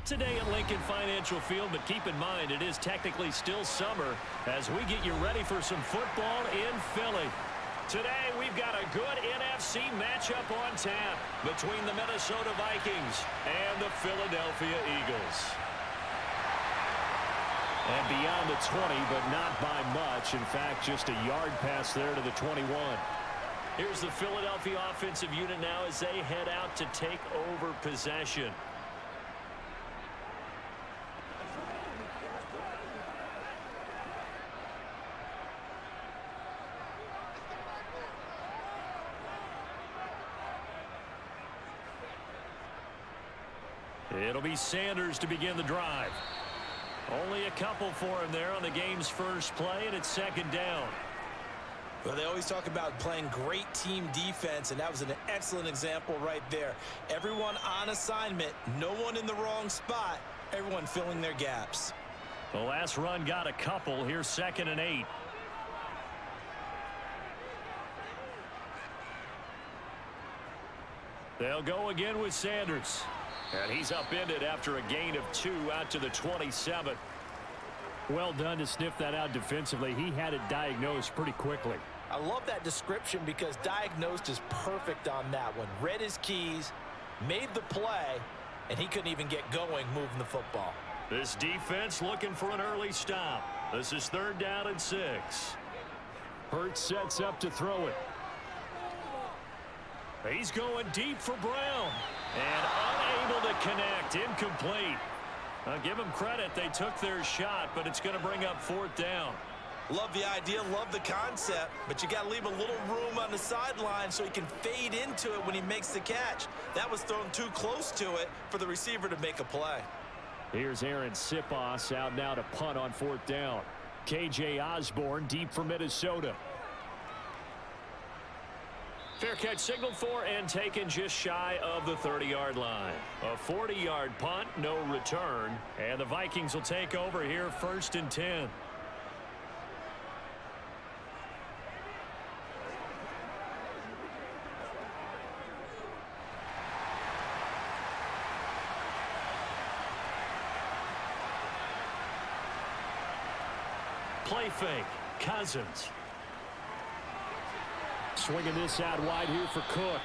today at Lincoln Financial Field, but keep in mind it is technically still summer as we get you ready for some football in Philly. Today we've got a good NFC matchup on tap between the Minnesota Vikings and the Philadelphia Eagles. And beyond the 20, but not by much. In fact, just a yard pass there to the 21. Here's the Philadelphia offensive unit now as they head out to take over possession. It'll be Sanders to begin the drive. Only a couple for him there on the game's first play, and it's second down. Well, they always talk about playing great team defense, and that was an excellent example right there. Everyone on assignment, no one in the wrong spot, everyone filling their gaps. The last run got a couple. Here's 2nd and 8. They'll go again with Sanders. And he's upended after a gain of 2 out to the 27. Well done to sniff that out defensively. He had it diagnosed pretty quickly. I love that description because diagnosed is perfect on that one. Read his keys, made the play, and he couldn't even get going moving the football. This defense looking for an early stop. This is 3rd down and 6. Hurts sets up to throw it. He's going deep for Brown. And unable to connect. Incomplete. I'll give them credit. They took their shot, but it's going to bring up 4th down. Love the idea, love the concept, but you got to leave a little room on the sideline so he can fade into it when he makes the catch. That was thrown too close to it for the receiver to make a play. Here's Aaron Sipos out now to punt on 4th down. KJ Osborne deep for Minnesota. Fair catch signaled for and taken just shy of the 30-yard line. A 40-yard punt, no return. And the Vikings will take over here 1st and 10. Play fake. Cousins. Swinging this out wide here for Cook.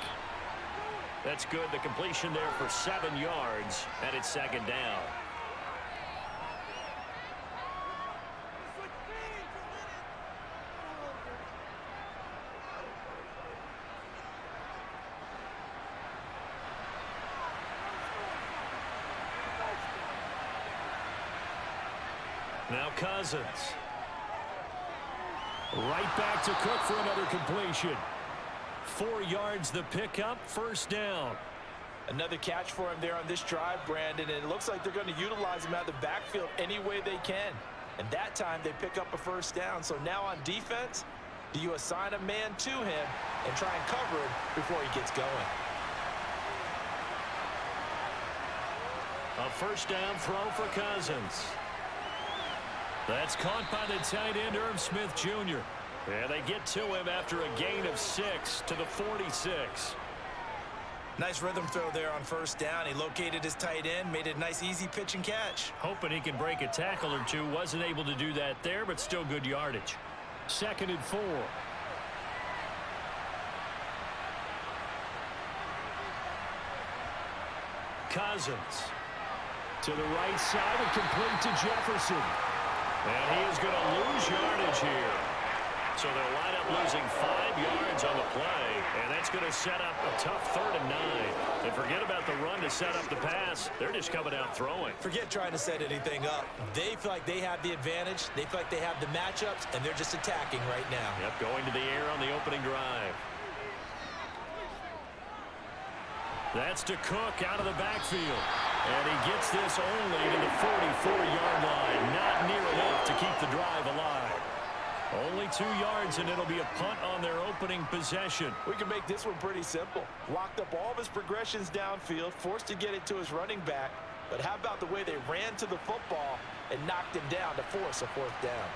That's good. The completion there for 7 yards, and it's 2nd down. Now Cousins. Right back to Cook for another completion. 4 yards the pickup, 1st down. Another catch for him there on this drive, Brandon, and it looks like they're going to utilize him out of the backfield any way they can. And that time they pick up a 1st down. So now on defense, do you assign a man to him and try and cover him before he gets going? A 1st down throw for Cousins. That's caught by the tight end, Irv Smith Jr. And they get to him after a gain of 6 to the 46. Nice rhythm throw there on 1st down. He located his tight end, made a nice easy pitch and catch. Hoping he can break a tackle or two. Wasn't able to do that there, but still good yardage. 2nd and 4. Cousins. To the right side and complete to Jefferson. And he is going to lose yardage here. So they'll wind up losing 5 yards on the play, and that's going to set up a tough 3rd and 9. And forget about the run to set up the pass. They're just coming out throwing. Forget trying to set anything up. They feel like they have the advantage. They feel like they have the matchups, and they're just attacking right now. Yep, going to the air on the opening drive. That's to Cook out of the backfield. And he gets this only to the 44-yard line. Not near enough to keep the drive alive. Only 2 yards, and it'll be a punt on their opening possession. We can make this one pretty simple. Locked up all of his progressions downfield, forced to get it to his running back. But how about the way they ran to the football and knocked him down to force a 4th down?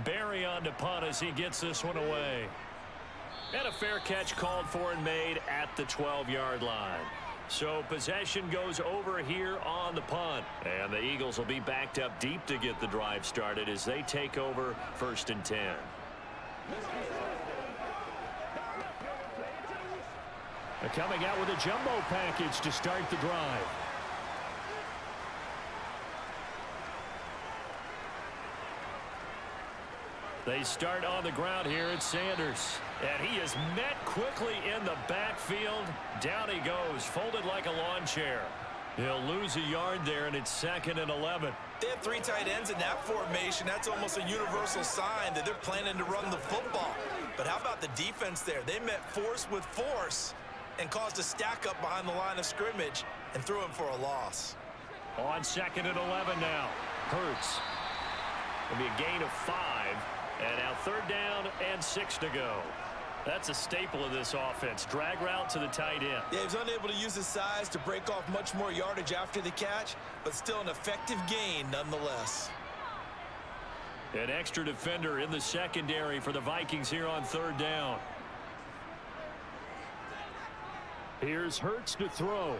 Barry on to punt as he gets this one away. And a fair catch called for and made at the 12-yard line. So possession goes over here on the punt. And the Eagles will be backed up deep to get the drive started as they take over 1st and 10. They're coming out with a jumbo package to start the drive. They start on the ground here. It's Sanders. And he is met quickly in the backfield. Down he goes, folded like a lawn chair. He'll lose a yard there, and it's 2nd and 11. They have 3 tight ends in that formation. That's almost a universal sign that they're planning to run the football. But how about the defense there? They met force with force and caused a stack up behind the line of scrimmage and threw him for a loss. On 2nd and 11 now. Hurts. It'll be a gain of 5. And now 3rd down and 6 to go. That's a staple of this offense. Drag route to the tight end. Yeah, he was unable to use his size to break off much more yardage after the catch, but still an effective gain nonetheless. An extra defender in the secondary for the Vikings here on 3rd down. Here's Hurts to throw.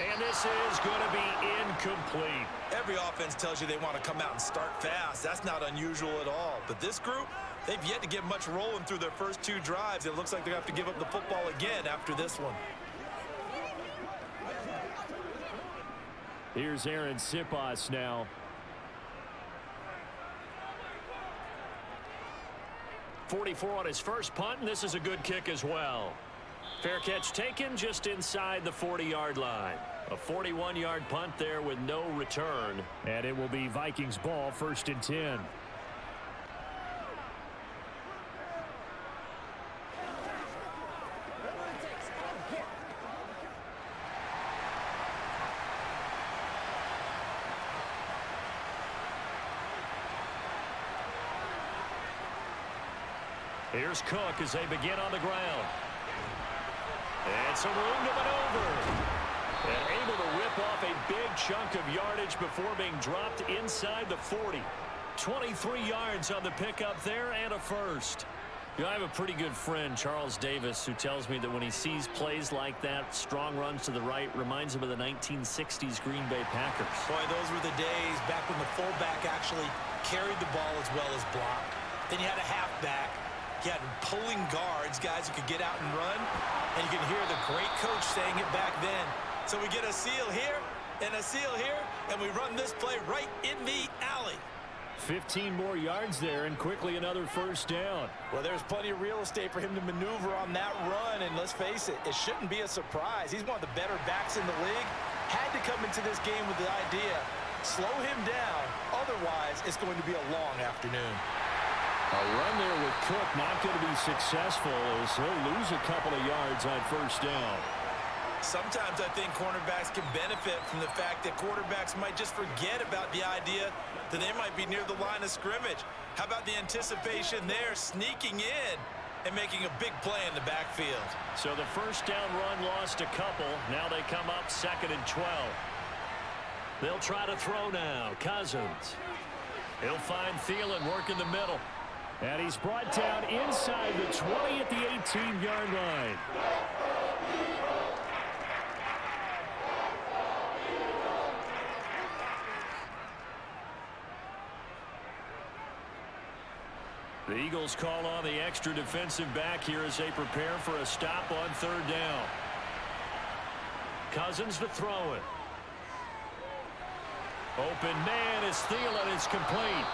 And this is going to be incomplete. Every offense tells you they want to come out and start fast. That's not unusual at all. But this group, they've yet to get much rolling through their first 2 drives. It looks like they're going to have to give up the football again after this one. Here's Aaron Sipos now. .44 on his first punt, and this is a good kick as well. Fair catch taken just inside the 40-yard line. A 41-yard punt there with no return. And it will be Vikings ball, 1st and 10. Here's Cook as they begin on the ground. And some room to maneuver. And able to whip off a big chunk of yardage before being dropped inside the 40. 23 yards on the pickup there and a first. You know, I have a pretty good friend, Charles Davis, who tells me that when he sees plays like that, strong runs to the right, reminds him of the 1960s Green Bay Packers. Boy, those were the days back when the fullback actually carried the ball as well as blocked. Then you had a halfback. You had pulling guards, guys who could get out and run. And you can hear the great coach saying it back then. So we get a seal here and a seal here, and we run this play right in the alley. 15 more yards there, and quickly another first down. Well, there's plenty of real estate for him to maneuver on that run, and let's face it, it shouldn't be a surprise. He's one of the better backs in the league. Had to come into this game with the idea, slow him down, otherwise it's going to be a long afternoon. A run there with Cook not going to be successful as he'll lose a couple of yards on first down. Sometimes I think cornerbacks can benefit from the fact that quarterbacks might just forget about the idea that they might be near the line of scrimmage. How about the anticipation there, sneaking in and making a big play in the backfield? So the first down run lost a couple. Now they come up 2nd and 12. They'll try to throw now. Cousins. He'll find Thielen working the middle. And he's brought down inside the 20 at the 18-yard line. The Eagles call on the extra defensive back here as they prepare for a stop on 3rd down. Cousins to throw it. Open man is Thielen. It's complete.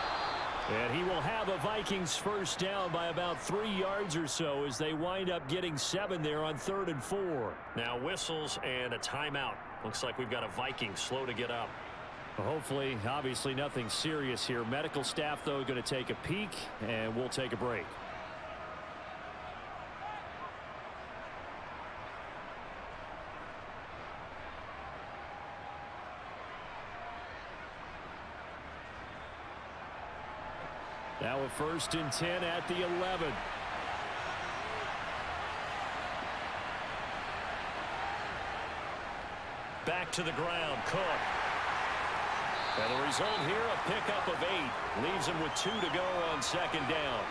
And he will have a Vikings first down by about 3 yards or so as they wind up getting 7 there on 3rd and 4. Now whistles and a timeout. Looks like we've got a Viking slow to get up. Hopefully, obviously nothing serious here. Medical staff, though, going to take a peek, and we'll take a break. Now a 1st and 10 at the 11. Back to the ground, Cook. And the result here, a pickup of 8. Leaves him with 2 to go on 2nd down.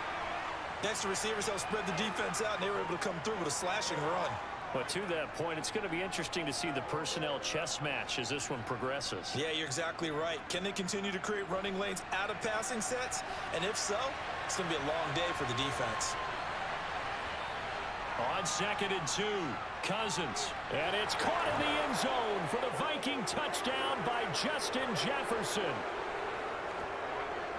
Next to receivers, they'll spread the defense out, and they were able to come through with a slashing run. But to that point, it's going to be interesting to see the personnel chess match as this one progresses. Yeah, you're exactly right. Can they continue to create running lanes out of passing sets? And if so, it's going to be a long day for the defense. On 2nd and 2, Cousins. And it's caught in the end zone for the Viking touchdown by Justin Jefferson.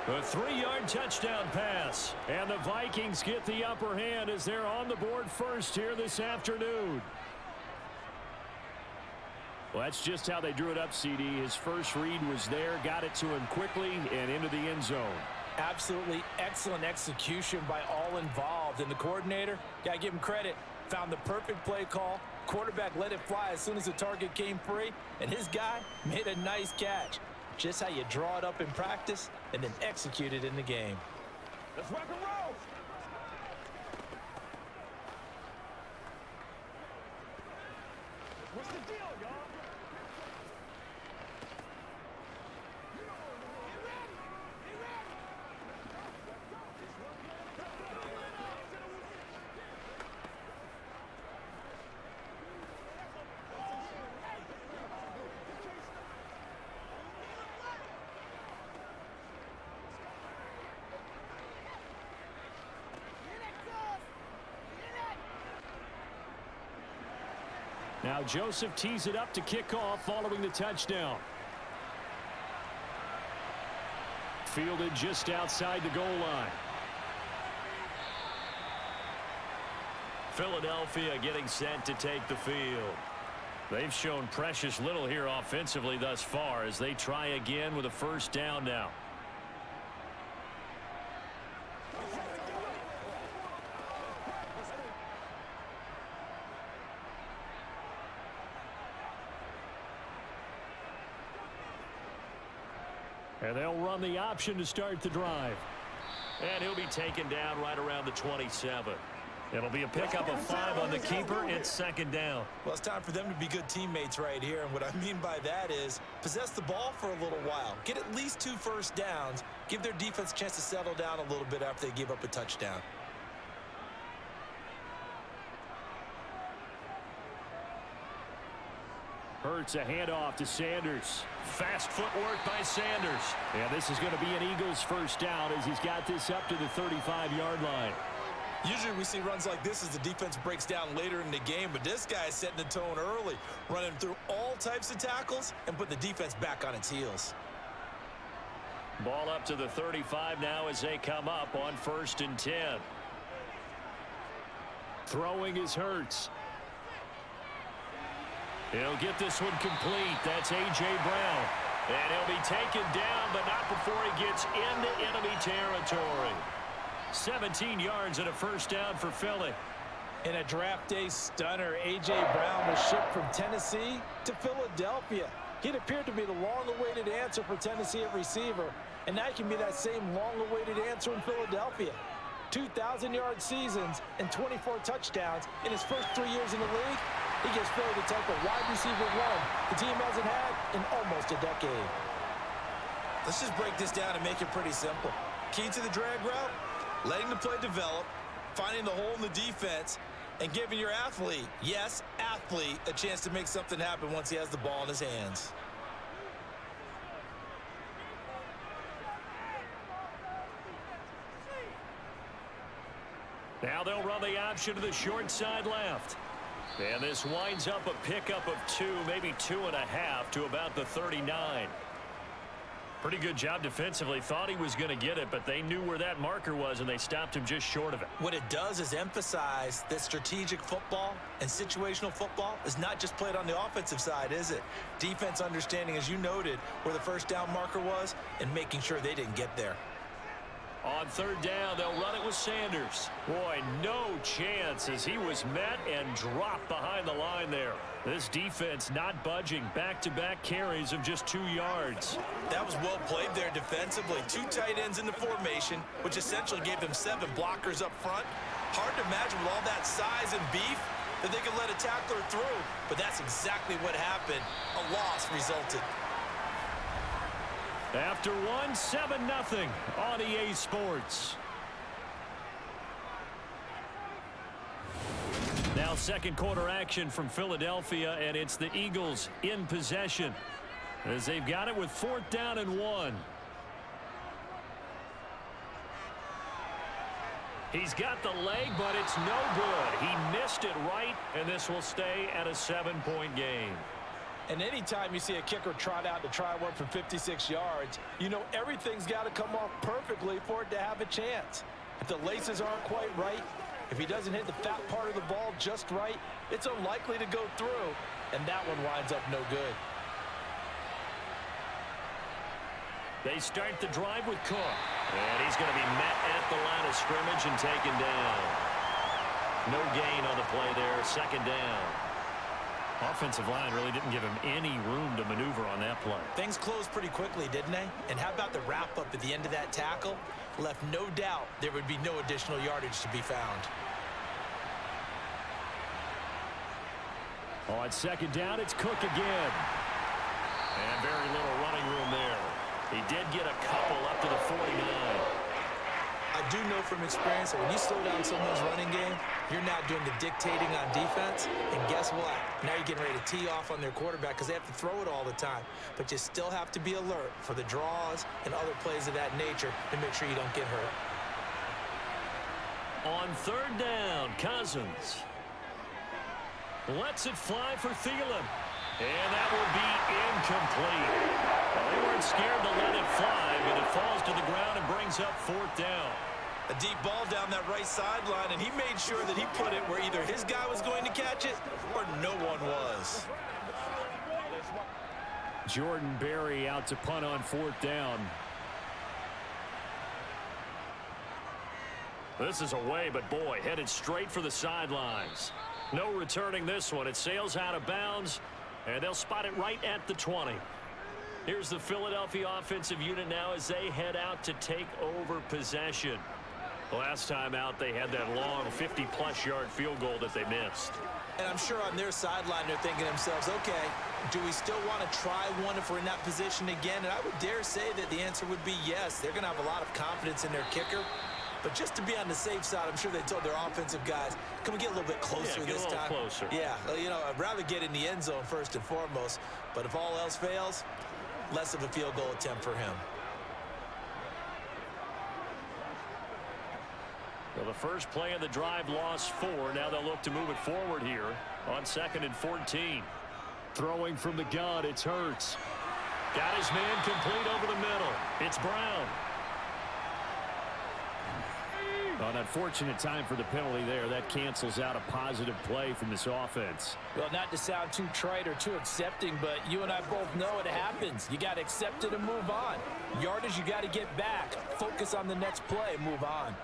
A 3-yard touchdown pass. And the Vikings get the upper hand as they're on the board first here this afternoon. Well, that's just how they drew it up, CD. His first read was there, got it to him quickly, and into the end zone. Absolutely excellent execution by all involved. And the coordinator, got to give him credit, found the perfect play call. Quarterback let it fly as soon as the target came free, and his guy made a nice catch. Just how you draw it up in practice and then execute it in the game. Let's rock and roll. What's the deal, y'all? Now Joseph tees it up to kick off following the touchdown. Fielded just outside the goal line. Philadelphia getting set to take the field. They've shown precious little here offensively thus far as they try again with a first down now. And they'll run the option to start the drive. And he'll be taken down right around the 27. It'll be a pickup of 5 on the keeper. It's 2nd down. Well, it's time for them to be good teammates right here. And what I mean by that is possess the ball for a little while. Get at least 2 first downs. Give their defense a chance to settle down a little bit after they give up a touchdown. Hurts a handoff to Sanders. Fast footwork by Sanders. And this is going to be an Eagles first down as he's got this up to the 35-yard line. Usually we see runs like this as the defense breaks down later in the game, but this guy is setting the tone early, running through all types of tackles and put the defense back on its heels. Ball up to the 35 now as they come up on 1st and 10. Throwing is Hurts. He'll get this one complete. That's A.J. Brown. And he'll be taken down, but not before he gets into enemy territory. 17 yards and a first down for Philly. In a draft day stunner, A.J. Brown was shipped from Tennessee to Philadelphia. He'd appeared to be the long-awaited answer for Tennessee at receiver, and now he can be that same long-awaited answer in Philadelphia. 2,000-yard seasons and 24 touchdowns in his first 3 years in the league. He gives Philly the type of wide receiver run the team hasn't had in almost a decade. Let's just break this down and make it pretty simple. Key to the drag route, letting the play develop, finding the hole in the defense, and giving your athlete, yes, athlete, a chance to make something happen once he has the ball in his hands. Now they'll run the option to the short side left. And this winds up a pickup of 2, maybe 2.5 to about the 39. Pretty good job defensively. Thought he was going to get it, but they knew where that marker was, and they stopped him just short of it. What it does is emphasize that strategic football and situational football is not just played on the offensive side, is it? Defense understanding, as you noted, where the first down marker was and making sure they didn't get there. On 3rd down, they'll run it with Sanders. Boy, no chance as he was met and dropped behind the line there. This defense not budging. Back-to-back carries of just 2 yards. That was well played there defensively. 2 tight ends in the formation, which essentially gave them 7 blockers up front. Hard to imagine with all that size and beef that they could let a tackler through, but that's exactly what happened. A loss resulted. After 1, 7-0 on EA Sports. Now Second quarter action from Philadelphia, and it's the Eagles in possession as they've got it with 4th down and 1. He's got the leg, but it's no good. He missed it right, and this will stay at a 7-point game. And anytime you see a kicker trot out to try one from 56 yards, you know everything's got to come off perfectly for it to have a chance. If the laces aren't quite right, if he doesn't hit the fat part of the ball just right, it's unlikely to go through, and that one winds up no good. They start the drive with Cook, and he's going to be met at the line of scrimmage and taken down. No gain on the play there, 2nd down. Offensive line really didn't give him any room to maneuver on that play. Things closed pretty quickly, didn't they? And how about the wrap-up at the end of that tackle? Left no doubt there would be no additional yardage to be found. On 2nd down, it's Cook again. And very little running room there. He did get a couple up to the 49. I do know from experience that when you slow down someone's running game, you're now doing the dictating on defense. And guess what? Now you're getting ready to tee off on their quarterback because they have to throw it all the time. But you still have to be alert for the draws and other plays of that nature to make sure you don't get hurt. On 3rd down, Cousins lets it fly for Thielen. And that will be incomplete. Well, they weren't scared to let it fly, but it falls to the ground and brings up 4th down. A deep ball down that right sideline, and he made sure that he put it where either his guy was going to catch it or no one was. Jordan Berry out to punt on 4th down. This is away, but boy, headed straight for the sidelines. No returning this one. It sails out of bounds, and they'll spot it right at the 20. Here's the Philadelphia offensive unit now as they head out to take over possession. Last time out, they had that long 50-plus yard field goal that they missed. And I'm sure on their sideline, they're thinking to themselves, okay, do we still want to try one if we're in that position again? And I would dare say that the answer would be yes. They're going to have a lot of confidence in their kicker. But just to be on the safe side, I'm sure they told their offensive guys, can we get a little bit closer this time? Yeah, get a little closer. Yeah, well, you know, I'd rather get in the end zone first and foremost. But if all else fails, less of a field goal attempt for him. Well, the first play of the drive lost 4. Now they'll look to move it forward here on 2nd and 14. Throwing from the gun, it's Hurts. Got his man complete over the middle. It's Brown. An unfortunate time for the penalty there. That cancels out a positive play from this offense. Well, not to sound too trite or too accepting, but you and I both know it happens. You got to accept it and move on. Yardage, you got to get back. Focus on the next play, move on.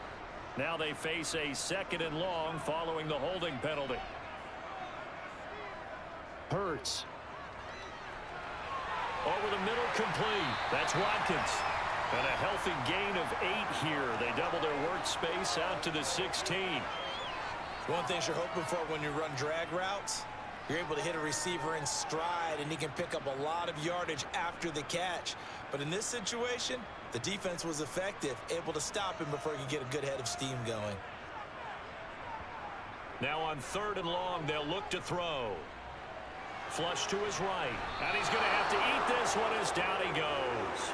Now they face a 2nd and long following the holding penalty. Hurts. Over the middle, complete. That's Watkins. And a healthy gain of 8 here. They double their workspace out to the 16. One thing you're hoping for when you run drag routes, you're able to hit a receiver in stride, and he can pick up a lot of yardage after the catch. But in this situation, the defense was effective, able to stop him before he could get a good head of steam going. Now on 3rd and long, they'll look to throw. Flush to his right. And he's going to have to eat this one as down he goes.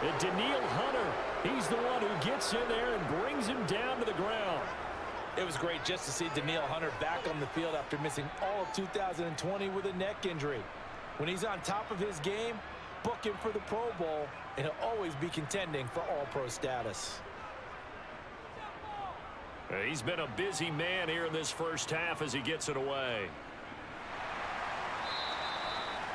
And Daniil Hunter, he's the one who gets in there and brings him down to the ground. It was great just to see Daniil Hunter back on the field after missing all of 2020 with a neck injury. When he's on top of his game, book him for the Pro Bowl, and he'll always be contending for All-Pro status. He's been a busy man here in this first half as he gets it away.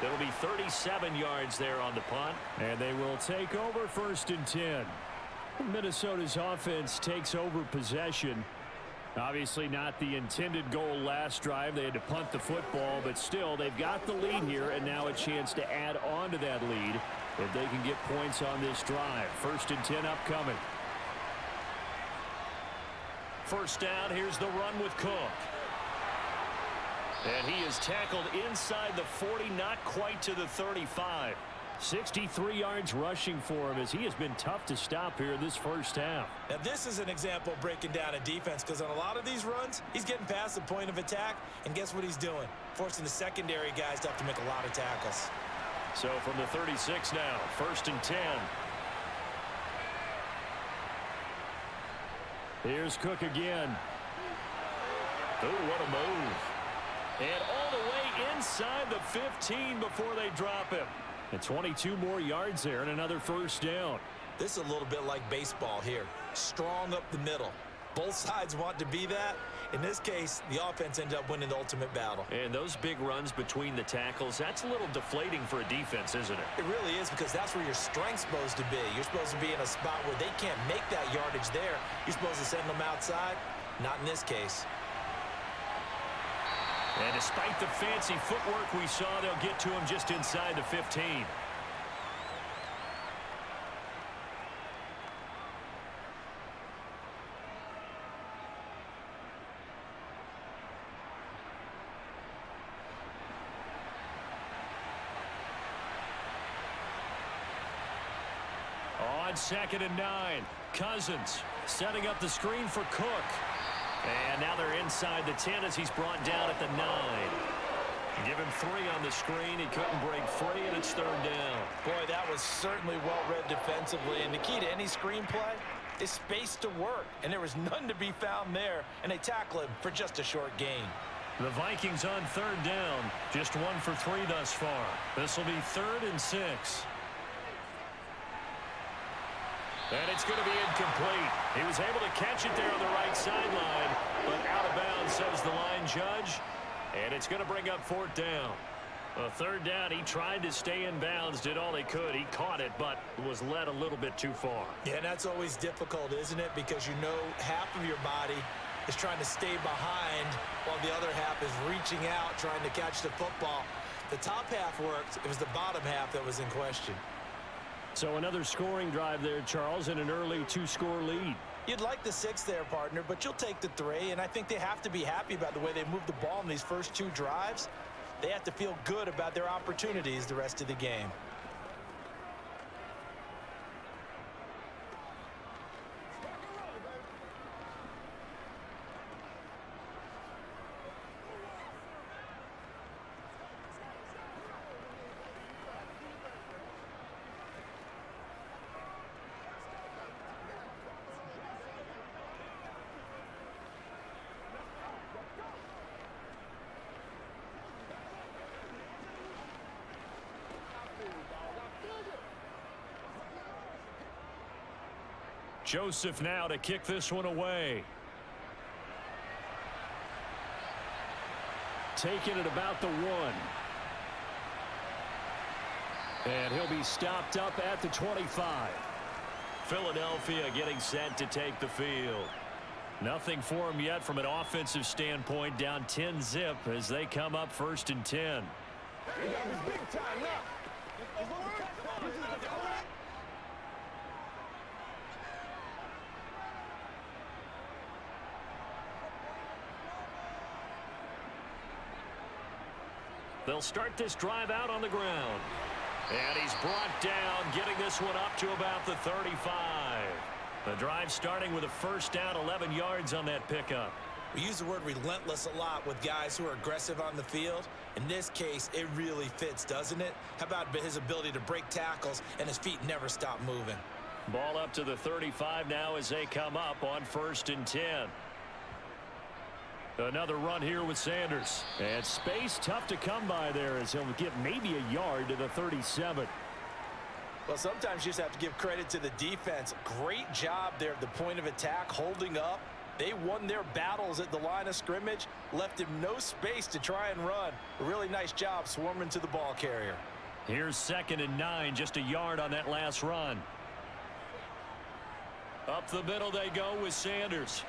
It'll be 37 yards there on the punt. And they will take over 1st and 10. Minnesota's offense takes over possession. Obviously not the intended goal last drive. They had to punt the football, but still they've got the lead here, and now a chance to add on to that lead if they can get points on this drive. 1st and 10 upcoming. First down, here's the run with Cook. And he is tackled inside the 40, not quite to the 35. 63 yards rushing for him as he has been tough to stop here in this first half. Now, this is an example of breaking down a defense because on a lot of these runs, he's getting past the point of attack, and guess what he's doing? Forcing the secondary guys to have to make a lot of tackles. So from the 36 now, 1st and 10. Here's Cook again. Oh, what a move. And all the way inside the 15 before they drop him. And 22 more yards there and another first down. This is a little bit like baseball here. Strong up the middle. Both sides want to be that. In this case, the offense ended up winning the ultimate battle. And those big runs between the tackles, that's a little deflating for a defense, isn't it? It really is because that's where your strength's supposed to be. You're supposed to be in a spot where they can't make that yardage there. You're supposed to send them outside. Not in this case. And despite the fancy footwork we saw, they'll get to him just inside the 15. On 2nd and 9, Cousins setting up the screen for Cook. And now they're inside the 10 as he's brought down at the 9. Give him 3 on the screen. He couldn't break free, and it's 3rd down. Boy, that was certainly well-read defensively. And the key to any screenplay is space to work. And there was none to be found there. And they tackle him for just a short gain. The Vikings on 3rd down. Just 1 for 3 thus far. This will be 3rd and 6. And it's going to be incomplete. He was able to catch it there on the right sideline, but out of bounds, says the line judge. And it's going to bring up 4th down. A 3rd down, he tried to stay in bounds, did all he could. He caught it, but was led a little bit too far. Yeah, and that's always difficult, isn't it? Because you know half of your body is trying to stay behind while the other half is reaching out, trying to catch the football. The top half worked. It was the bottom half that was in question. So another scoring drive there, Charles, and an early 2-score lead. You'd like the 6 there, partner, but you'll take the 3, and I think they have to be happy about the way they moved the ball in these first 2 drives. They have to feel good about their opportunities the rest of the game. Joseph now to kick this one away. Taking it about the 1. And he'll be stopped up at the 25. Philadelphia getting set to take the field. Nothing for him yet from an offensive standpoint. Down 10-zip as they come up 1st and 10. They'll start this drive out on the ground. And he's brought down, getting this one up to about the 35. The drive starting with a 1st down, 11 yards on that pickup. We use the word relentless a lot with guys who are aggressive on the field. In this case, it really fits, doesn't it? How about his ability to break tackles and his feet never stop moving? Ball up to the 35 now as they come up on 1st and 10. Another run here with Sanders. And space tough to come by there as he'll get maybe a yard to the 37. Well, sometimes you just have to give credit to the defense. Great job there at the point of attack, holding up. They won their battles at the line of scrimmage, left him no space to try and run. A really nice job swarming to the ball carrier. Here's 2nd and 9, just a yard on that last run. Up the middle they go with Sanders.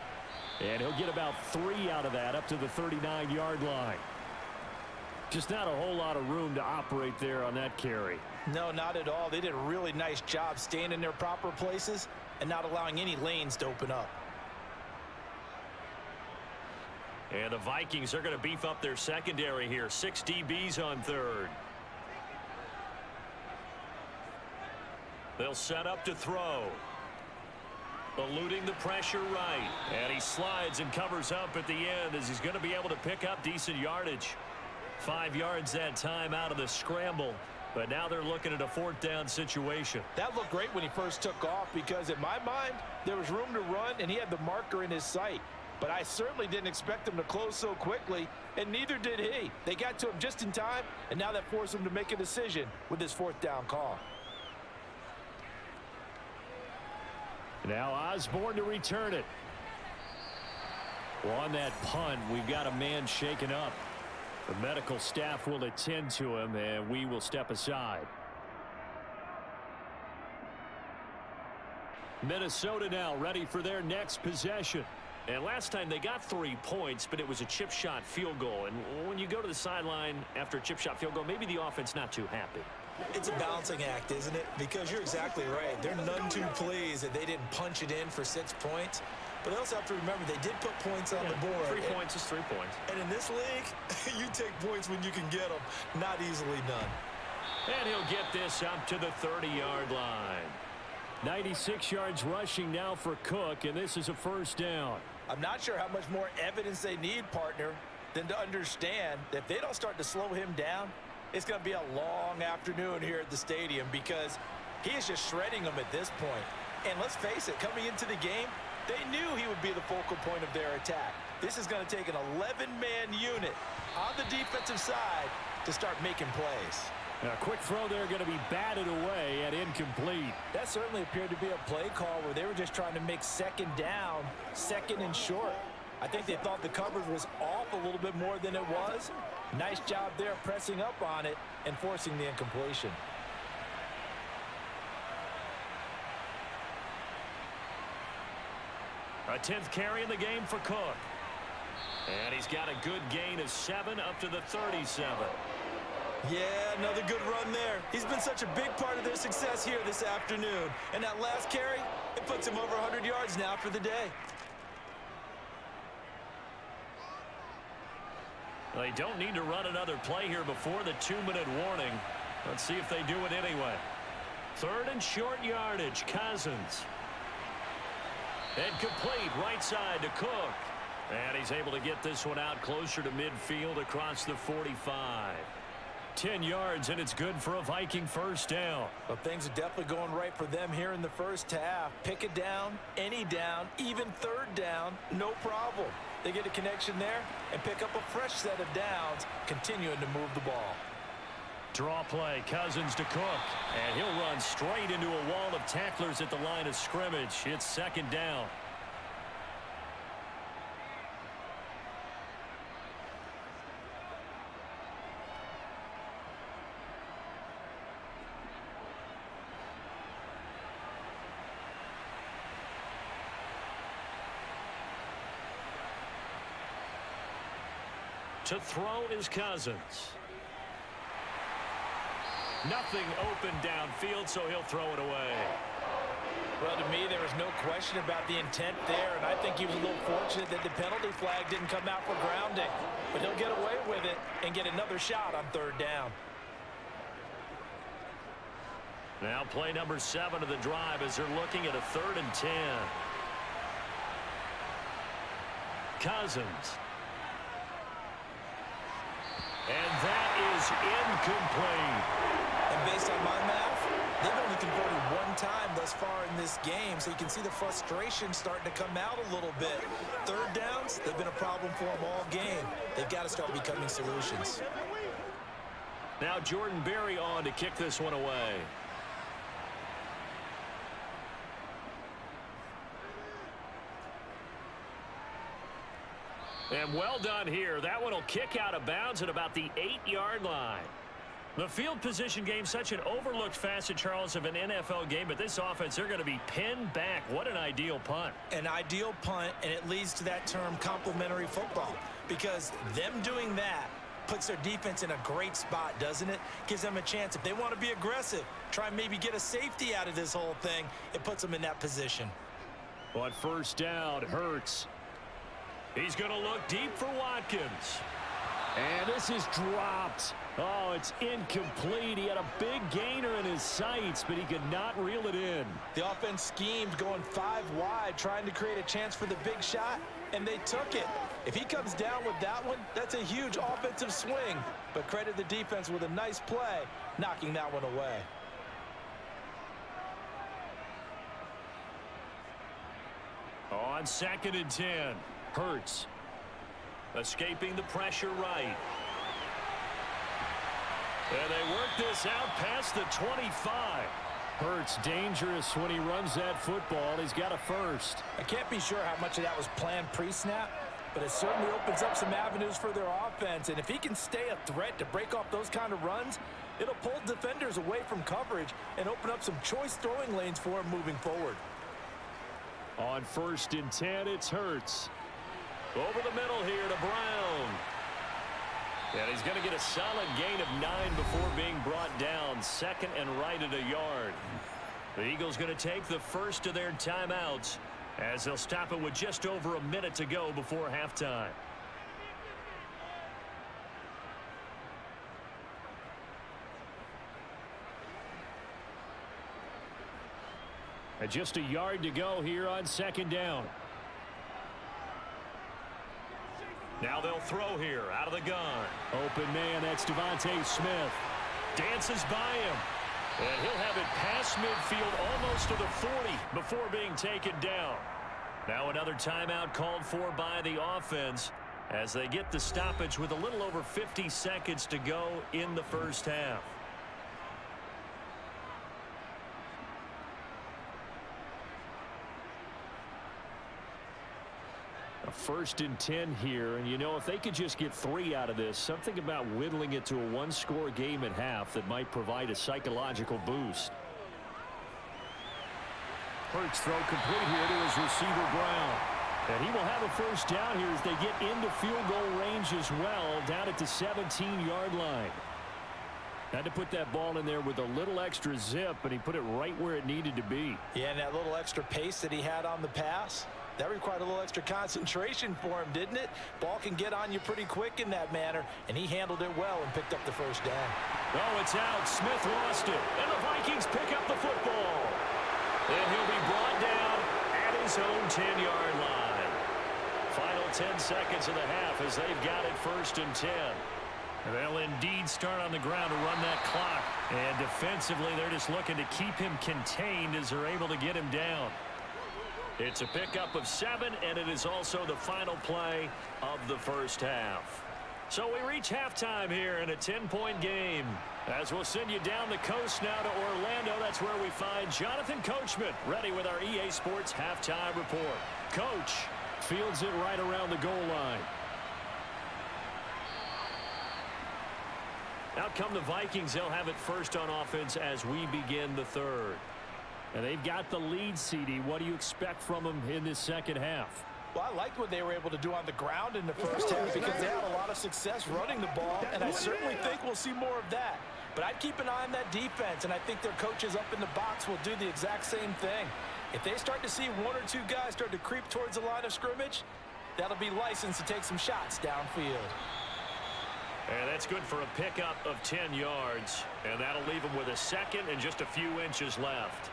And he'll get about 3 out of that up to the 39-yard line. Just not a whole lot of room to operate there on that carry. No, not at all. They did a really nice job staying in their proper places and not allowing any lanes to open up. And the Vikings are going to beef up their secondary here. 6 DBs on 3rd. They'll set up to throw. Eluding the pressure right. And he slides and covers up at the end as he's going to be able to pick up decent yardage. 5 yards that time out of the scramble. But now they're looking at a 4th down situation. That looked great when he first took off because in my mind, there was room to run and he had the marker in his sight. But I certainly didn't expect him to close so quickly, and neither did he. They got to him just in time, and now that forced him to make a decision with his 4th down call. Now Osborne to return it. Well, on that punt, we've got a man shaken up. The medical staff will attend to him, and we will step aside. Minnesota now ready for their next possession. And last time they got 3 points, but it was a chip shot field goal. And when you go to the sideline after a chip shot field goal, maybe the offense not too happy. It's a balancing act, isn't it? Because you're exactly right. They're none too pleased that they didn't punch it in for 6 points. But they also have to remember they did put points on the board. 3 points is 3 points. And in this league, you take points when you can get them. Not easily done. And he'll get this up to the 30-yard line. 96 yards rushing now for Cook, and this is a 1st down. I'm not sure how much more evidence they need, partner, than to understand that if they don't start to slow him down, it's going to be a long afternoon here at the stadium because he is just shredding them at this point. And let's face it, coming into the game, they knew he would be the focal point of their attack. This is going to take an 11-man unit on the defensive side to start making plays. A quick throw there going to be batted away and incomplete. That certainly appeared to be a play call where they were just trying to make 2nd down, 2nd and short. I think they thought the coverage was off a little bit more than it was. Nice job there pressing up on it and forcing the incompletion. A 10th carry in the game for Cook. And he's got a good gain of 7 up to the 37. Yeah, another good run there. He's been such a big part of their success here this afternoon. And that last carry, it puts him over 100 yards now for the day. They don't need to run another play here before the 2-minute warning. Let's see if they do it anyway. 3rd and short yardage, Cousins. And complete right side to Cook. And he's able to get this one out closer to midfield across the 45. 10 yards, and it's good for a Viking 1st down. Well, things are definitely going right for them here in the 1st half. Pick it down, any down, even 3rd down, no problem. They get a connection there and pick up a fresh set of downs, continuing to move the ball. Draw play, Cousins to Cook. And he'll run straight into a wall of tacklers at the line of scrimmage. It's 2nd down. To throw is Cousins. Nothing open downfield, so he'll throw it away. Well, to me, there was no question about the intent there, and I think he was a little fortunate that the penalty flag didn't come out for grounding. But he'll get away with it and get another shot on 3rd down. Now play number 7 of the drive as they're looking at a 3rd and 10. Cousins. And that is incomplete. And based on my math, they've only converted 1 time thus far in this game, so you can see the frustration starting to come out a little bit. 3rd downs, they've been a problem for them all game. They've got to start becoming solutions. Now Jordan Berry on to kick this one away. And well done here. That one will kick out of bounds at about the 8-yard line. The field position game, such an overlooked facet, Charles, of an NFL game, but this offense, they're going to be pinned back. What an ideal punt. An ideal punt, and it leads to that term complementary football, because them doing that puts their defense in a great spot, doesn't it? Gives them a chance. If they want to be aggressive, try and maybe get a safety out of this whole thing, it puts them in that position. But 1st down, Hurts. He's going to look deep for Watkins. And this is dropped. Oh, it's incomplete. He had a big gainer in his sights, but he could not reel it in. The offense schemed going 5 wide, trying to create a chance for the big shot, and they took it. If he comes down with that one, that's a huge offensive swing. But credit the defense with a nice play, knocking that one away. On 2nd and 10, Hurts. Escaping the pressure right. And they work this out past the 25. Hurts dangerous when he runs that football. He's got a first. I can't be sure how much of that was planned pre-snap, but it certainly opens up some avenues for their offense. And if he can stay a threat to break off those kind of runs, it'll pull defenders away from coverage and open up some choice throwing lanes for him moving forward. On 1st and 10, it's Hurts. Over the middle here to Brown. And he's going to get a solid gain of 9 before being brought down. 2nd and right at a yard. The Eagles going to take the first of their timeouts as they'll stop it with just over a minute to go before halftime. And just a yard to go here on 2nd down. Now they'll throw here out of the gun. Open man, that's Devontae Smith. Dances by him. And he'll have it past midfield almost to the 40 before being taken down. Now another timeout called for by the offense as they get the stoppage with a little over 50 seconds to go in the first half. A 1st and 10 here, and you know, if they could just get 3 out of this, something about whittling it to a 1-score game at half that might provide a psychological boost. Hurts throw complete here to his receiver Brown. And he will have a first down here as they get into field goal range as well, down at the 17-yard line. Had to put that ball in there with a little extra zip, and he put it right where it needed to be. Yeah, and that little extra pace that he had on the pass, that required a little extra concentration for him, didn't it? Ball can get on you pretty quick in that manner, and he handled it well and picked up the first down. Oh, it's out. Smith lost it, and the Vikings pick up the football. And he'll be brought down at his own 10-yard line. Final 10 seconds of the half as they've got it 1st and 10. They'll indeed start on the ground to run that clock. And defensively, they're just looking to keep him contained as they're able to get him down. It's a pickup of 7, and it is also the final play of the first half. So we reach halftime here in a 10-point game. As we'll send you down the coast now to Orlando, that's where we find Jonathan Coachman ready with our EA Sports halftime report. Coach fields it right around the goal line. Out come the Vikings. They'll have it first on offense as we begin the 3rd. And they've got the lead, CD. What do you expect from them in this second half? Well, I liked what they were able to do on the ground in the first half because they had a lot of success running the ball, and I certainly think we'll see more of that. But I'd keep an eye on that defense, and I think their coaches up in the box will do the exact same thing. If they start to see 1 or 2 guys start to creep towards the line of scrimmage, that'll be licensed to take some shots downfield. And that's good for a pickup of 10 yards. And that'll leave him with a 2nd and just a few inches left.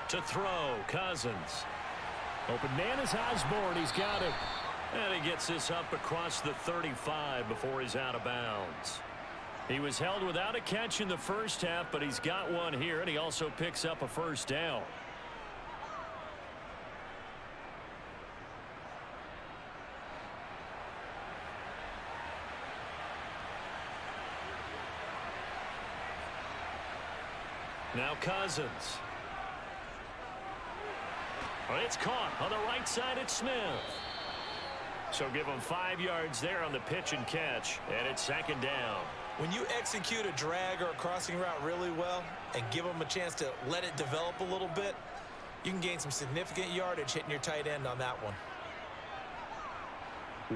To throw, Cousins. Open man is Osborne. He's got it. And he gets this up across the 35 before he's out of bounds. He was held without a catch in the first half, but he's got one here, and he also picks up a first down. Now Cousins. Well, it's caught on the right side at Smith. So give him 5 yards there on the pitch and catch, and it's 2nd down. When you execute a drag or a crossing route really well and give them a chance to let it develop a little bit, you can gain some significant yardage hitting your tight end on that one.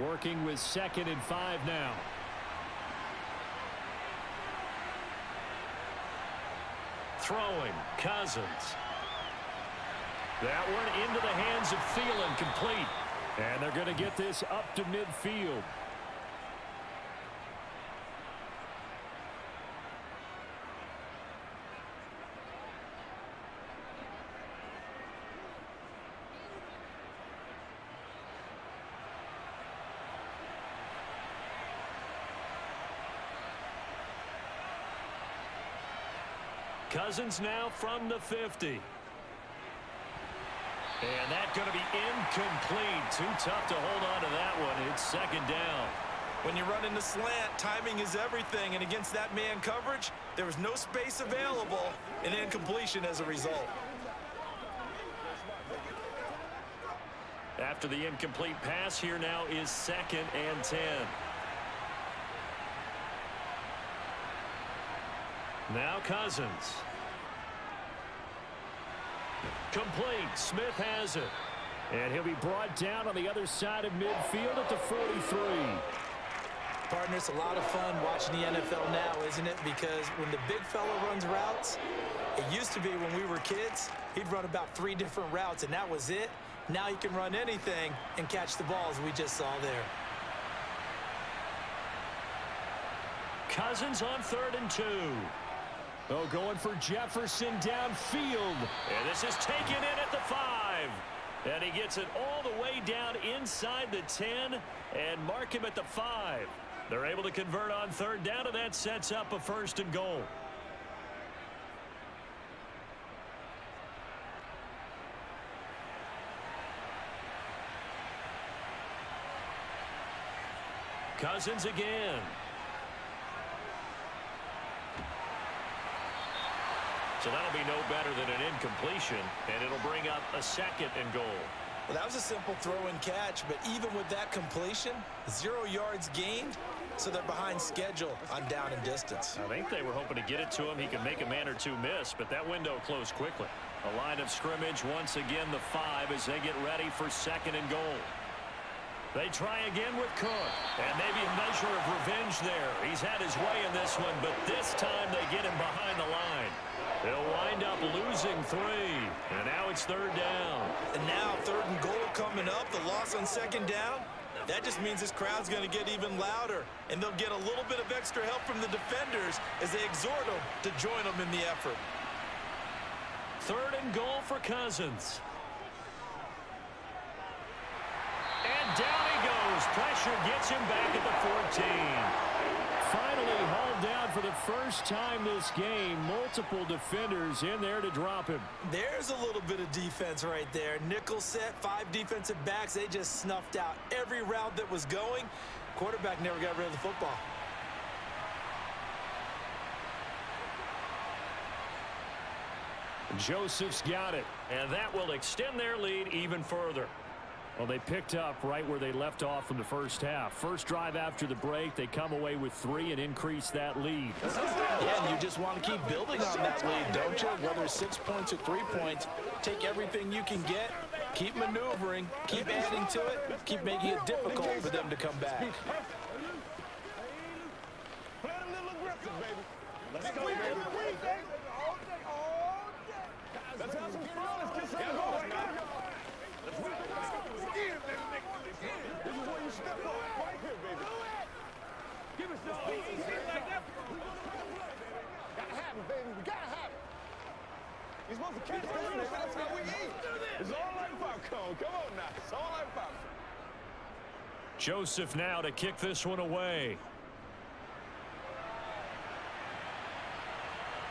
Working with 2nd and 5 now. Throwing, Cousins. That one into the hands of Thielen, complete. And they're going to get this up to midfield. Cousins now from the 50. And that's going to be incomplete. Too tough to hold on to that one. It's 2nd down. When you run in the slant, timing is everything. And against that man coverage, there was no space available, and incompletion as a result. After the incomplete pass, here now is 2nd and 10. Now Cousins. Complete. Smith has it. And he'll be brought down on the other side of midfield at the 43. Partner, it's a lot of fun watching the NFL now, isn't it? Because when the big fella runs routes, it used to be when we were kids, he'd run about 3 different routes, and that was it. Now he can run anything and catch the ball, as we just saw there. Cousins on 3rd and 2. Oh, going for Jefferson downfield. And this is taken in at the 5. And he gets it all the way down inside the 10 and mark him at the 5. They're able to convert on 3rd down, and that sets up a 1st and goal. Cousins again. So that'll be no better than an incompletion, and it'll bring up a 2nd and goal. Well, that was a simple throw and catch, but even with that completion, 0 yards gained, so they're behind schedule on down and distance. I think they were hoping to get it to him. He could make a man or two miss, but that window closed quickly. A line of scrimmage, once again the 5 as they get ready for 2nd and goal. They try again with Cook, and maybe a measure of revenge there. He's had his way in this one, but this time they get him behind the line. They'll wind up losing 3, and now it's 3rd down. And now 3rd and goal coming up, the loss on 2nd down. That just means this crowd's going to get even louder, and they'll get a little bit of extra help from the defenders as they exhort them to join them in the effort. 3rd and goal for Cousins. And down he goes. Pressure gets him back at the 14. Finally hauled down for the first time this game. Multiple defenders in there to drop him. There's a little bit of defense right there. Nickel set, 5 defensive backs. They just snuffed out every route that was going. Quarterback never got rid of the football. Joseph's got it. And that will extend their lead even further. Well, they picked up right where they left off in the first half. First drive after the break, they come away with 3 and increase that lead. Yeah, and you just want to keep building on that lead, don't you? Whether it's 6 points or 3 points, take everything you can get, keep maneuvering, keep adding to it, keep making it difficult for them to come back. Let's go, baby. Let's have some fun. Let's get some going. This is where you step up right here, baby. Give us some. Gotta have it, baby. We gotta have it. You're supposed to catch it. That's how we eat. It's all like popcorn. Come on now. It's all like popcorn. Joseph now to kick this one away.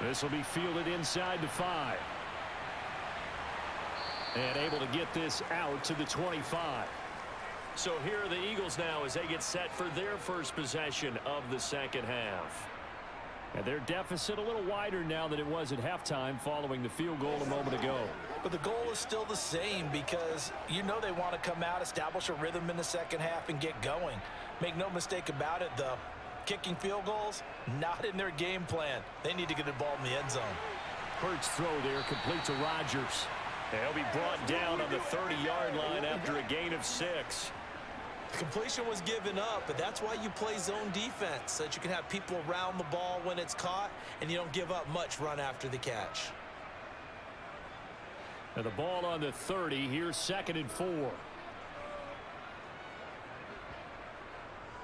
This will be fielded inside the 5. And able to get this out to the 25. So here are the Eagles now as they get set for their first possession of the second half. And their deficit a little wider now than it was at halftime following the field goal a moment ago. But the goal is still the same because you know they want to come out, establish a rhythm in the second half, and get going. Make no mistake about it, though. Kicking field goals, not in their game plan. They need to get the ball in the end zone. Hurts throw there, complete to Rodgers. They'll be brought down on the 30-yard line after a gain of 6. The completion was given up, but that's why you play zone defense, so that you can have people around the ball when it's caught, and you don't give up much run after the catch. And the ball on the 30. Here's 2nd and 4.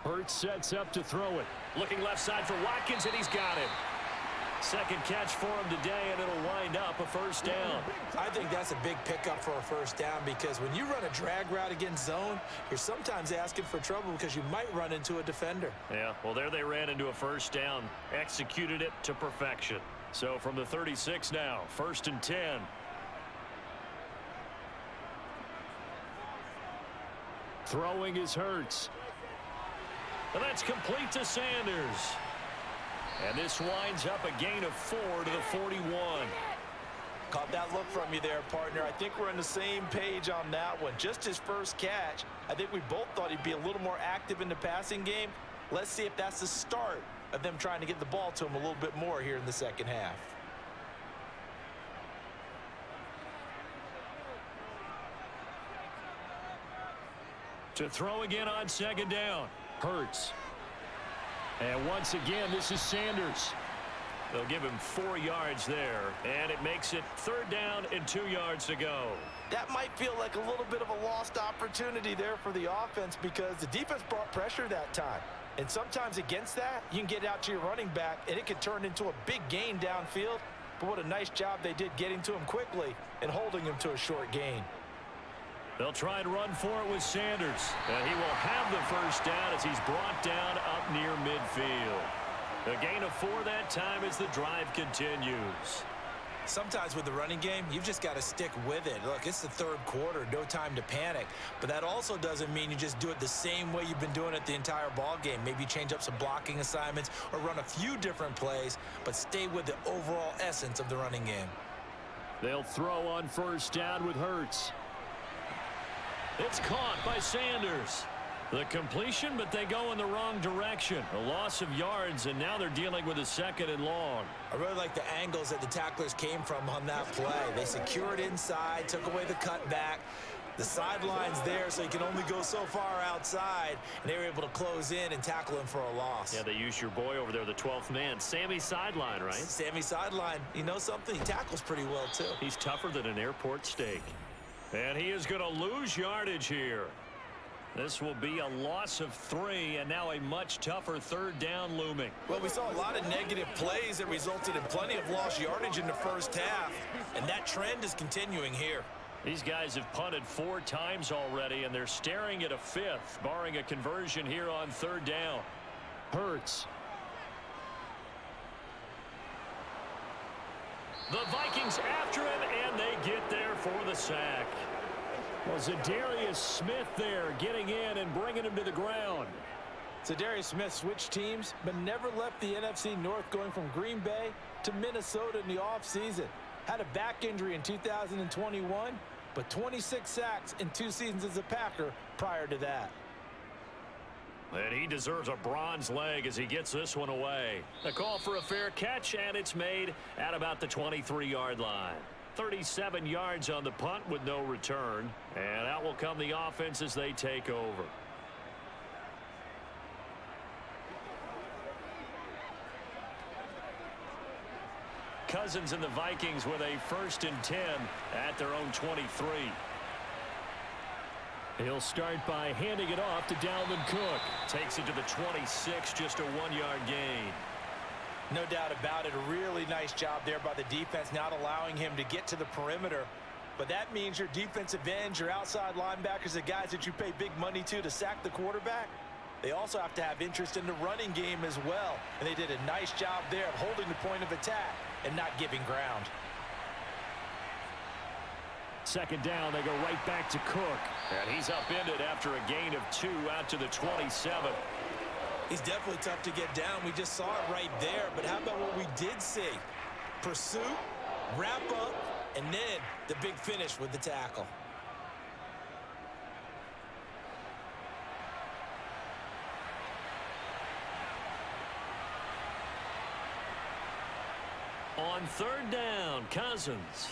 Hurts sets up to throw it. Looking left side for Watkins, and he's got him. Second catch for him today, and it'll wind up a first down. I think that's a big pickup for a first down, because when you run a drag route against zone, you're sometimes asking for trouble because you might run into a defender. Yeah, well, there they ran into a first down. Executed it to perfection. So from the 36 now, 1st and 10. Throwing is Hurts. And that's complete to Sanders. And this winds up a gain of 4 to the 41. Caught that look from you there, partner. I think we're on the same page on that one. Just his first catch, I think we both thought he'd be a little more active in the passing game. Let's see if that's the start of them trying to get the ball to him a little bit more here in the second half. To throw again on 2nd down. Hurts. And once again, this is Sanders. They'll give him 4 yards there, and it makes it 3rd down and 2 yards to go. That might feel like a little bit of a lost opportunity there for the offense, because the defense brought pressure that time. And sometimes against that, you can get out to your running back, and it can turn into a big gain downfield. But what a nice job they did getting to him quickly and holding him to a short gain. They'll try and run for it with Sanders. And he will have the first down as he's brought down up near midfield. A gain of 4 that time as the drive continues. Sometimes with the running game, you've just got to stick with it. Look, it's the 3rd quarter, no time to panic. But that also doesn't mean you just do it the same way you've been doing it the entire ball game. Maybe change up some blocking assignments or run a few different plays, but stay with the overall essence of the running game. They'll throw on 1st down with Hurts. It's caught by Sanders. The completion, but they go in the wrong direction. A loss of yards, and now they're dealing with a 2nd and long. I really like the angles that the tacklers came from on that play. They secured inside, took away the cutback. The sideline's there, so you can only go so far outside, and they were able to close in and tackle him for a loss. Yeah, they used your boy over there, the 12th man, Sammy Sideline, right? Sammy Sideline. You know something? He tackles pretty well, too. He's tougher than an airport steak. And he is going to lose yardage here. This will be a loss of 3, and now a much tougher 3rd down looming. Well, we saw a lot of negative plays that resulted in plenty of lost yardage in the first half, and that trend is continuing here. These guys have punted 4 times already, and they're staring at a 5th, barring a conversion here on 3rd down. Hurts. The Vikings after him, and they get there for the sack. Well, Zadarius Smith there getting in and bringing him to the ground. Zadarius Smith switched teams, but never left the NFC North, going from Green Bay to Minnesota in the offseason. Had a back injury in 2021, but 26 sacks in 2 seasons as a Packer prior to that. And he deserves a bronze leg as he gets this one away. A call for a fair catch, and it's made at about the 23-yard line. 37 yards on the punt with no return. And out will come the offense as they take over. Cousins and the Vikings with a 1st and 10 at their own 23. He'll start by handing it off to Dalvin Cook. Takes it to the 26, just a 1-yard gain. No doubt about it. A really nice job there by the defense, not allowing him to get to the perimeter. But that means your defensive ends, your outside linebackers, the guys that you pay big money to sack the quarterback, they also have to have interest in the running game as well. And they did a nice job there of holding the point of attack and not giving ground. 2nd down, they go right back to Cook. And he's upended after a gain of 2 out to the 27. He's definitely tough to get down. We just saw it right there. But how about what we did see? Pursuit, wrap up, and then the big finish with the tackle. On 3rd down, Cousins.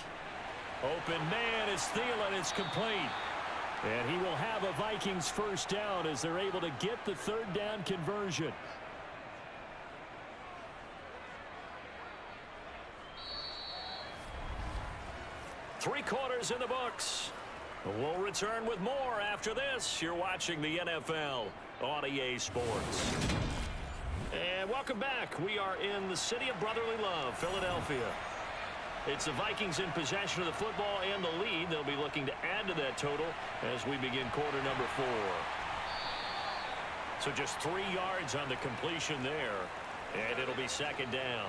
Open man is Thielen. It's complete. And he will have a Vikings first down as they're able to get the third down conversion. Three quarters in the books. We'll return with more after this. You're watching the NFL on EA Sports. And welcome back. We are in the city of brotherly love, Philadelphia. It's the Vikings in possession of the football and the lead. They'll be looking to add to that total as we begin quarter number 4. So just 3 yards on the completion there, and it'll be second down.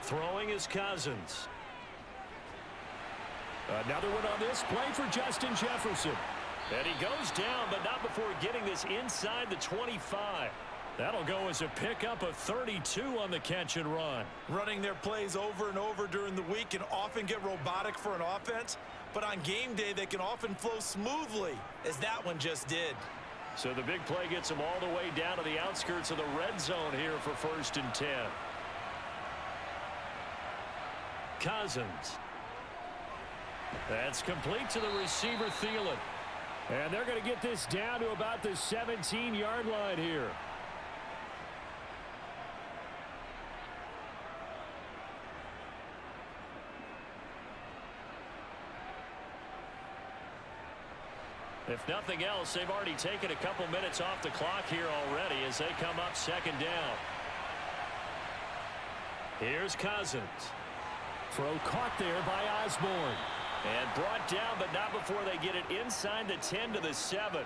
Throwing is Cousins. Another one on this play for Justin Jefferson. And he goes down, but not before getting this inside the 25. That'll go as a pickup of 32 on the catch and run. Running their plays over and over during the week can often get robotic for an offense, but on game day they can often flow smoothly, as that one just did. So the big play gets him all the way down to the outskirts of the red zone here for 1st and 10. Cousins. That's complete to the receiver, Thielen. And they're going to get this down to about the 17-yard line here. If nothing else, they've already taken a couple minutes off the clock here already as they come up second down. Here's Cousins. Throw caught there by Osborne. And brought down, but not before they get it inside the 10 to the 7.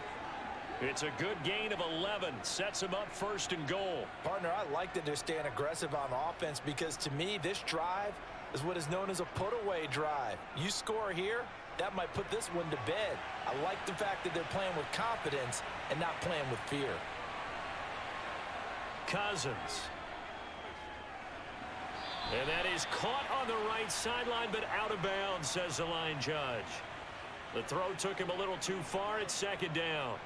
It's a good gain of 11. Sets them up 1st and goal. Partner, I like that they're staying aggressive on offense because to me, this drive is what is known as a put-away drive. You score here, that might put this one to bed. I like the fact that they're playing with confidence and not playing with fear. Cousins. And that is caught on the right sideline, but out of bounds, says the line judge. The throw took him a little too far at second down.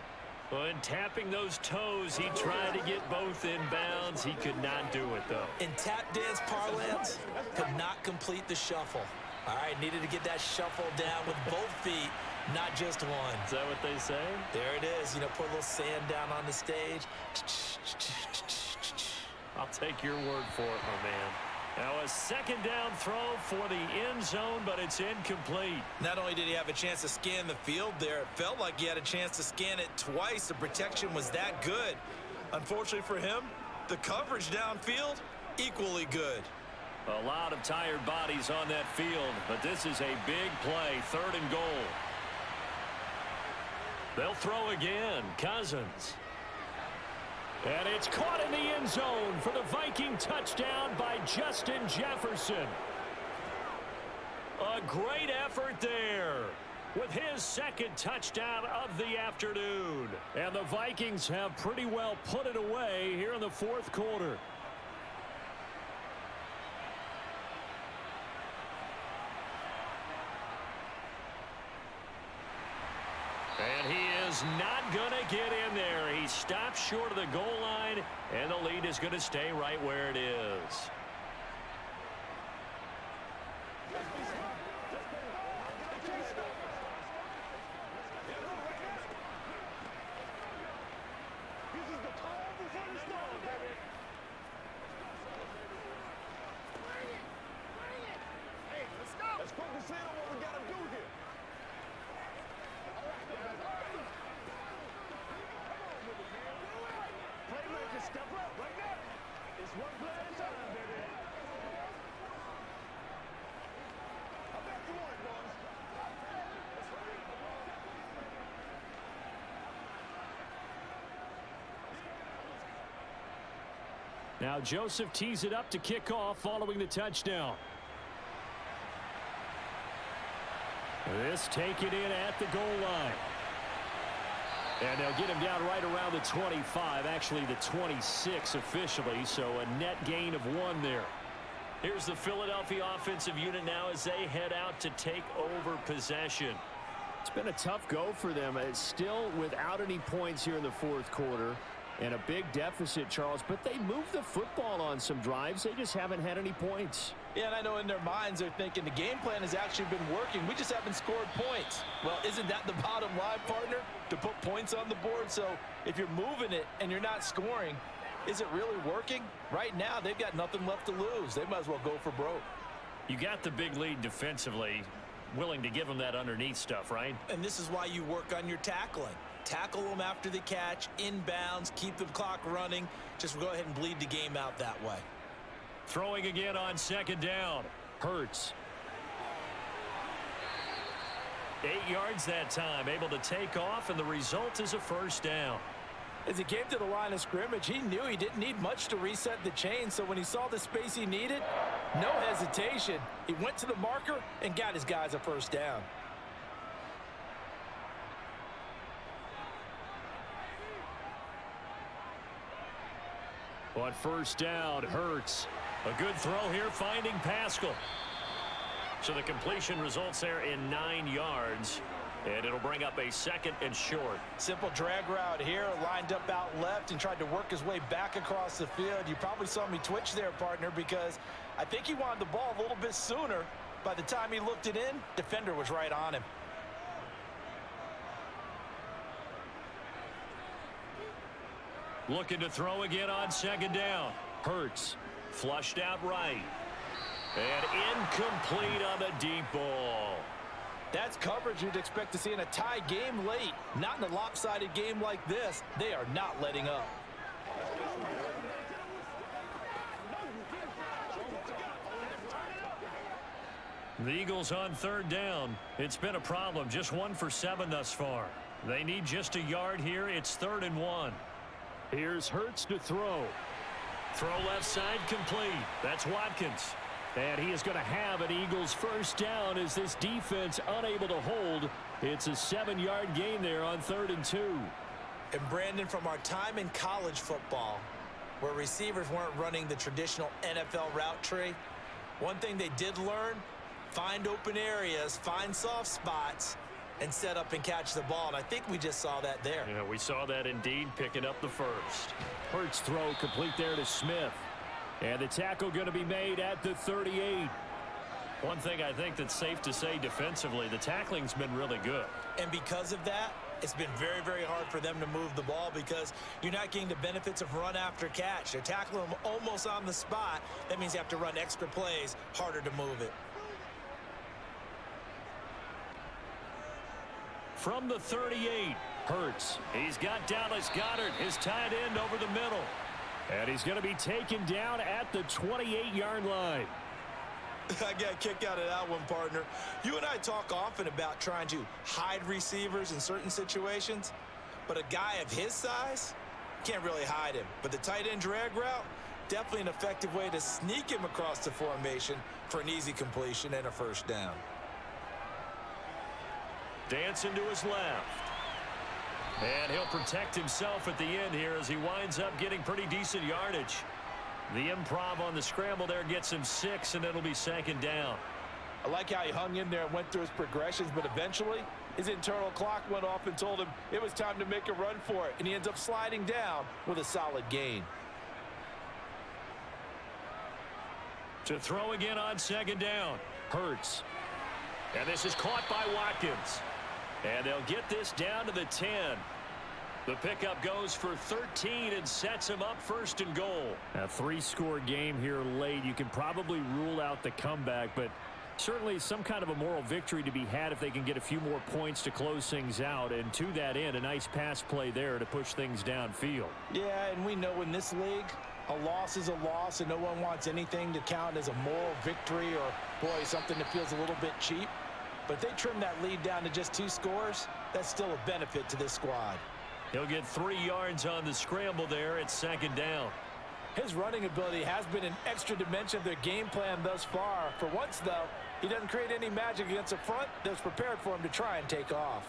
And tapping those toes, he tried to get both in bounds. He could not do it, though. In tap dance parlance, could not complete the shuffle. All right, needed to get that shuffle down with both feet, not just one. Is that what they say? There it is. You know, put a little sand down on the stage. I'll take your word for it, my man. Now a second down throw for the end zone, but it's incomplete. Not only did he have a chance to scan the field there, it felt like he had a chance to scan it twice. The protection was that good. Unfortunately for him, the coverage downfield, equally good. A lot of tired bodies on that field, but this is a big play, 3rd and goal. They'll throw again. Cousins. And it's caught in the end zone for the Viking touchdown by Justin Jefferson. A great effort there with his 2nd touchdown of the afternoon. And the Vikings have pretty well put it away here in the 4th quarter. And he is not going to get in there. He stops short of the goal line, and the lead is going to stay right where it is. Let's focus in on what we got to do here. Playmaker, step up right now. It's one play at a time, baby. I bet you want it, boys. Now Joseph tees it up to kick off following the touchdown. This taken in at the goal line. And they'll get him down right around the 25, actually the 26 officially, so a net gain of 1 there. Here's the Philadelphia offensive unit now as they head out to take over possession. It's been a tough go for them. It's still without any points here in the fourth quarter and a big deficit, Charles, but they moved the football on some drives. They just haven't had any points. Yeah, and I know in their minds they're thinking the game plan has actually been working. We just haven't scored points. Well, isn't that the bottom line, partner? To put points on the board. So if you're moving it and you're not scoring, is it really working? Right now, they've got nothing left to lose. They might as well go for broke. You got the big lead defensively. Willing to give them that underneath stuff, right? And this is why you work on your tackling. Tackle them after the catch, inbounds, keep the clock running. Just go ahead and bleed the game out that way. Throwing again on second down. Hurts. 8 yards that time, able to take off, and the result is a first down. As he came to the line of scrimmage, he knew he didn't need much to reset the chain, so when he saw the space he needed, no hesitation. He went to the marker and got his guys a first down. On first down, Hurts. A good throw here, finding Pascal. So the completion results there in 9 yards. And it'll bring up a second and short. Simple drag route here, lined up out left and tried to work his way back across the field. You probably saw me twitch there, partner, because I think he wanted the ball a little bit sooner. By the time he looked it in, defender was right on him. Looking to throw again on second down. Hurts. Flushed out right. And incomplete on the deep ball. That's coverage you'd expect to see in a tie game late. Not in a lopsided game like this. They are not letting up. The Eagles on third down. It's been a problem. Just 1 for 7 thus far. They need just a yard here. It's 3rd and 1. Here's Hurts to throw. Throw left side complete. That's Watkins. And he is going to have an Eagles first down as this defense unable to hold. It's a 7-yard gain there on 3rd and 2. And Brandon, from our time in college football, where receivers weren't running the traditional NFL route tree, one thing they did learn, find open areas, find soft spots, and set up and catch the ball. And I think we just saw that there. Yeah, we saw that indeed, picking up the first. Hurts throw complete there to Smith. And the tackle going to be made at the 38. One thing I think that's safe to say defensively, the tackling's been really good. And because of that, it's been very, very hard for them to move the ball because you're not getting the benefits of run after catch. They're tackling them almost on the spot. That means you have to run extra plays, harder to move it. From the 38, Hurts. He's got Dallas Goedert, his tight end, over the middle. And he's going to be taken down at the 28-yard line. I got a kick out of that one, partner. You and I talk often about trying to hide receivers in certain situations, but a guy of his size can't really hide him. But the tight end drag route, definitely an effective way to sneak him across the formation for an easy completion and a first down. Dancing to his left. And he'll protect himself at the end here as he winds up getting pretty decent yardage. The improv on the scramble there gets him 6, and it'll be 2nd down. I like how he hung in there and went through his progressions, but eventually his internal clock went off and told him it was time to make a run for it, and he ends up sliding down with a solid gain. To throw again on 2nd down. Hurts. And this is caught by Watkins. And they'll get this down to the 10. The pickup goes for 13 and sets him up 1st and goal. A 3-score game here late. You can probably rule out the comeback, but certainly some kind of a moral victory to be had if they can get a few more points to close things out. And to that end, a nice pass play there to push things downfield. Yeah, and we know in this league, a loss is a loss, and no one wants anything to count as a moral victory or, boy, something that feels a little bit cheap. But if they trim that lead down to just 2 scores, that's still a benefit to this squad. He'll get 3 yards on the scramble there at 2nd down. His running ability has been an extra dimension of their game plan thus far. For once, though, he doesn't create any magic against the front that's prepared for him to try and take off.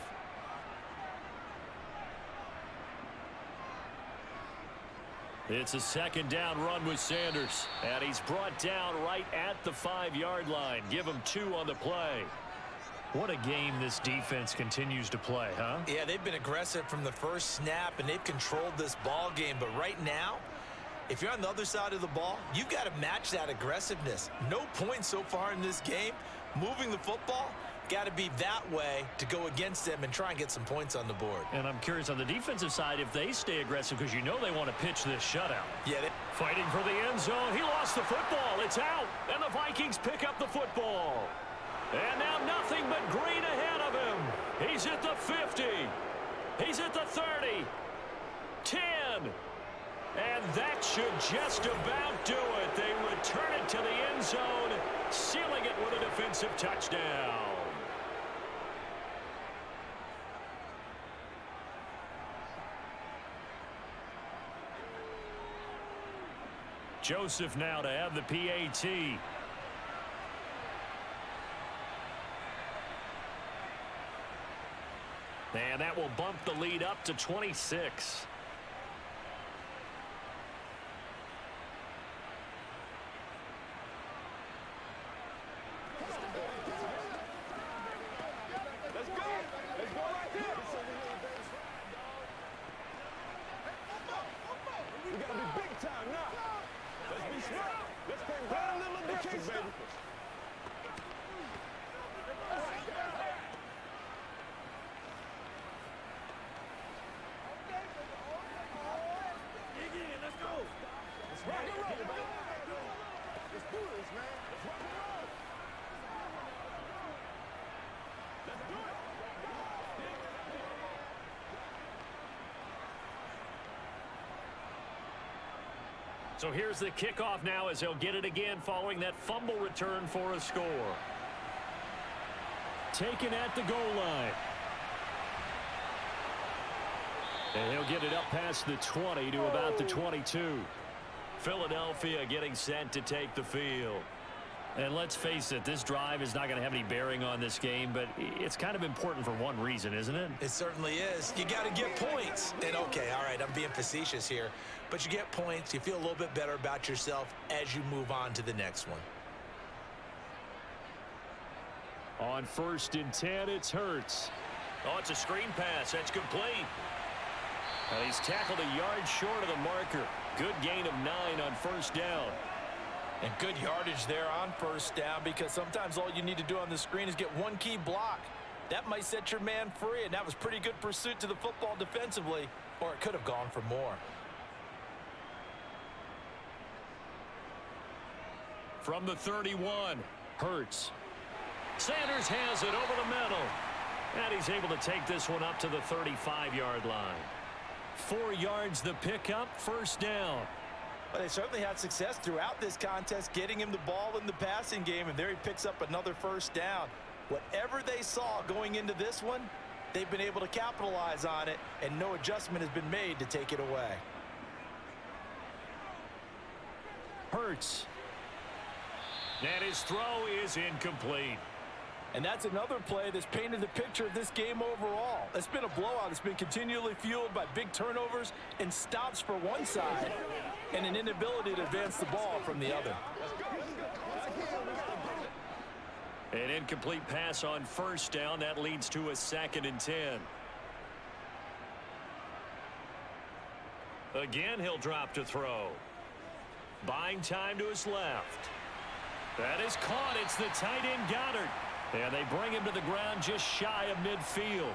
It's a second down run with Sanders. And he's brought down right at the 5-yard line. Give him 2 on the play. What a game this defense continues to play, huh? Yeah, they've been aggressive from the first snap, and they've controlled this ball game. But right now, if you're on the other side of the ball, you've got to match that aggressiveness. No points so far in this game. Moving the football, got to be that way to go against them and try and get some points on the board. And I'm curious on the defensive side if they stay aggressive, because you know they want to pitch this shutout. Yeah, fighting for the end zone. He lost the football. It's out. And the Vikings pick up the football. And now nothing but green ahead of him. He's at the 50. He's at the 30. 10. And that should just about do it. They return it to the end zone, sealing it with a defensive touchdown. Joseph now to have the PAT. And that will bump the lead up to 26. Let's go. Let's go right there. We got to be big time now. Let's be smart. Let's play right a little aggressive, baby. Let's go. Let's rock and roll, baby. Let's do this, man. Let's rock and roll. Let's do it. So here's the kickoff now as he'll get it again following that fumble return for a score. Taken at the goal line. And he'll get it up past the 20 to about the 22. Philadelphia getting set to take the field. And let's face it, this drive is not going to have any bearing on this game, but it's kind of important for one reason, isn't it? It certainly is. You got to get points. And okay, all right, I'm being facetious here, but you get points. You feel a little bit better about yourself as you move on to the next one. On 1st and 10, it's Hurts. Oh, it's a screen pass. That's complete. And he's tackled a yard short of the marker. Good gain of 9 on 1st down. And good yardage there on 1st down, because sometimes all you need to do on the screen is get one key block. That might set your man free, and that was pretty good pursuit to the football defensively, or it could have gone for more. From the 31, Hurts. Sanders has it over the middle. And he's able to take this one up to the 35-yard line. 4 yards the pickup, 1st down. Well, they certainly had success throughout this contest, getting him the ball in the passing game, and there he picks up another 1st down. Whatever they saw going into this one, they've been able to capitalize on it, and no adjustment has been made to take it away. Hurts. And his throw is incomplete. And that's another play that's painted the picture of this game overall. It's been a blowout. It's been continually fueled by big turnovers and stops for one side and an inability to advance the ball from the other. An incomplete pass on 1st down. That leads to a 2nd and 10. Again, he'll drop to throw. Buying time to his left. That is caught. It's the tight end Goddard. And they bring him to the ground just shy of midfield.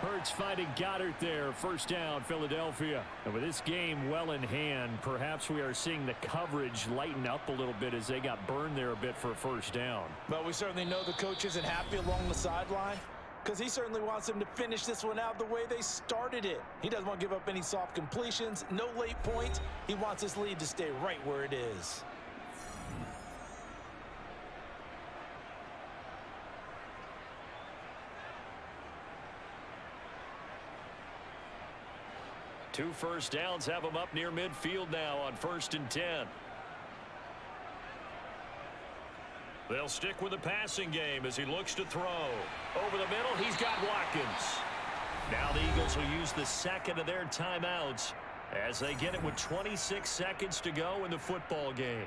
Hurts finding Goddard there. 1st down, Philadelphia. And with this game well in hand, perhaps we are seeing the coverage lighten up a little bit as they got burned there a bit for 1st down. But we certainly know the coach isn't happy along the sideline, because he certainly wants them to finish this one out the way they started it. He doesn't want to give up any soft completions, no late points. He wants his lead to stay right where it is. Two 1st downs have him up near midfield now on 1st and 10. They'll stick with the passing game as he looks to throw. Over the middle, he's got Watkins. Now the Eagles will use the 2nd of their timeouts as they get it with 26 seconds to go in the football game.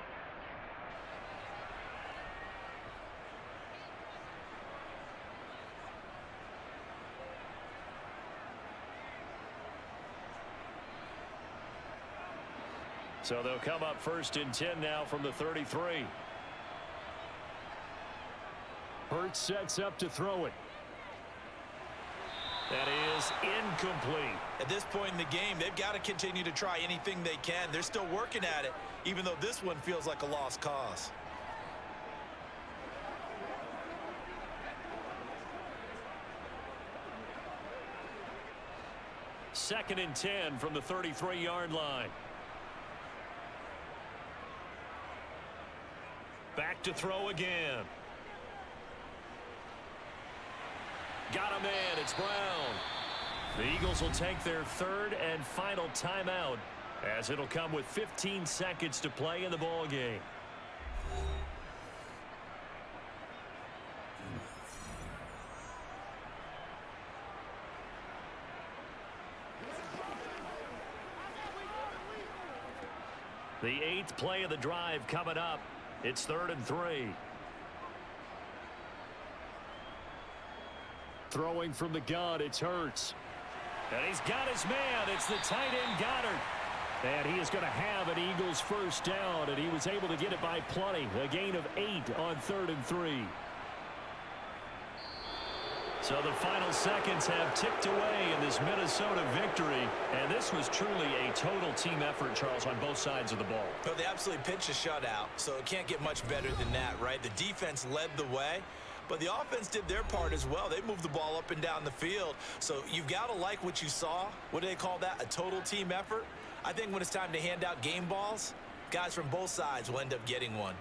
So they'll come up 1st and 10 now from the 33. Hurts sets up to throw it. That is incomplete. At this point in the game, they've got to continue to try anything they can. They're still working at it, even though this one feels like a lost cause. Second and 10 from the 33-yard line. Back to throw again. Got him in. It's Brown. The Eagles will take their 3rd and final timeout, as it'll come with 15 seconds to play in the ball game. The 8th play of the drive coming up. It's 3rd and 3. Throwing from the gun, it's Hurts. And he's got his man. It's the tight end Goddard. And he is going to have an Eagles first down, and he was able to get it by plenty. A gain of 8 on 3rd and 3. So the final seconds have ticked away in this Minnesota victory. And this was truly a total team effort, Charles, on both sides of the ball. Well, they absolutely pitched a shutout, so it can't get much better than that, right? The defense led the way, but the offense did their part as well. They moved the ball up and down the field. So you've got to like what you saw. What do they call that? A total team effort? I think when it's time to hand out game balls, guys from both sides will end up getting one.